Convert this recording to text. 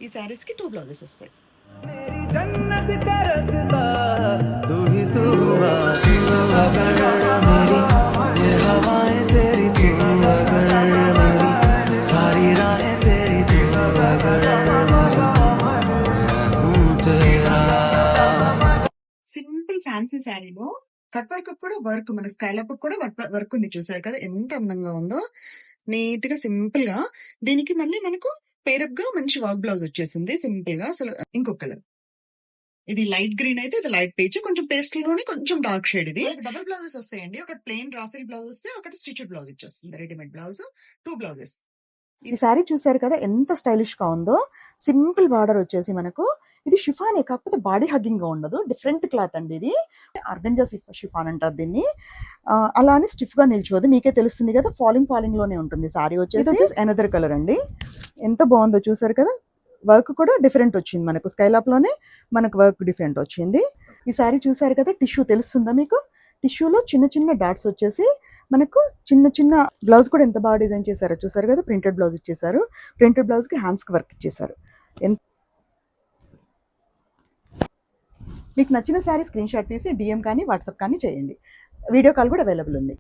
ఈ శారీస్కి 2 బ్లౌజెస్ వస్తాయి. సింపుల్ ఫ్యాన్సీ శారీలో కట్ వర్క్ కూడా వర్క్, మన స్కైలప్ కూడా వర్క్ ఉంది. చూసారు కదా ఎంత అందంగా ఉందో, నీట్ గా సింపుల్ గా. దీనికి మళ్ళీ మనకు పేరప్ గా మంచి వర్క్ బ్లౌజ్ వచ్చేసింది సింపుల్ గా. అసలు ఇంకొక కలర్, ఇది లైట్ గ్రీన్ అయితే ఇది లైట్ పేజ్, కొంచెం పేస్టల్ లోనే కొంచెం డార్క్ షేడ్. ఇది డబుల్ బ్లౌజెస్ వస్తాయండి. ఒకటి ప్లెయిన్ రాసిల్ బ్లౌజ్ వస్తే, ఒకటి స్టిచ్డ్ బ్లౌజ్ వచ్చేస్తుంది. Readymade blouse 2 blouses. ఈ శారీ చూసారు కదా ఎంత స్టైలిష్ గా ఉందో. సింపుల్ బార్డర్ వచ్చేసి మనకు ఇది షిఫానే, కాకపోతే బాడీ హగ్గింగ్ గా ఉండదు. డిఫరెంట్ క్లాత్ అండి ఇది. ఆర్గంజా షిఫాన్ అంటారు దీన్ని. అలా అని స్టిఫ్ గా నిల్చోదు, మీకే తెలుస్తుంది కదా. ఫాలింగ్ లోనే ఉంటుంది శారీ వచ్చేసి. అనదర్ కలర్ అండి, ఎంత బాగుందో చూసారు కదా. వర్క్ కూడా డిఫరెంట్ వచ్చింది మనకు. స్కైలాప్ లోనే మనకు వర్క్ డిఫరెంట్ వచ్చింది. ఈ శారీ చూసారు కదా, టిష్యూ తెలుస్తుందా మీకు? టిష్యూలో చిన్న చిన్న డాట్స్ వచ్చేసి మనకు చిన్న చిన్న బ్లౌజ్ కూడా ఎంత బాగా డిజైన్ చేశారో చూసారు కదా. ప్రింటెడ్ బ్లౌజ్ ఇచ్చేసారు. ప్రింటెడ్ బ్లౌజ్ కి హ్యాండ్స్ కి వర్క్ ఇచ్చేసారు. మీకు నచ్చిన శారీ స్క్రీన్ షాట్ తీసి DM కానీ వాట్సాప్ కానీ చేయండి. వీడియో కాల్ కూడా అవైలబుల్ ఉంది.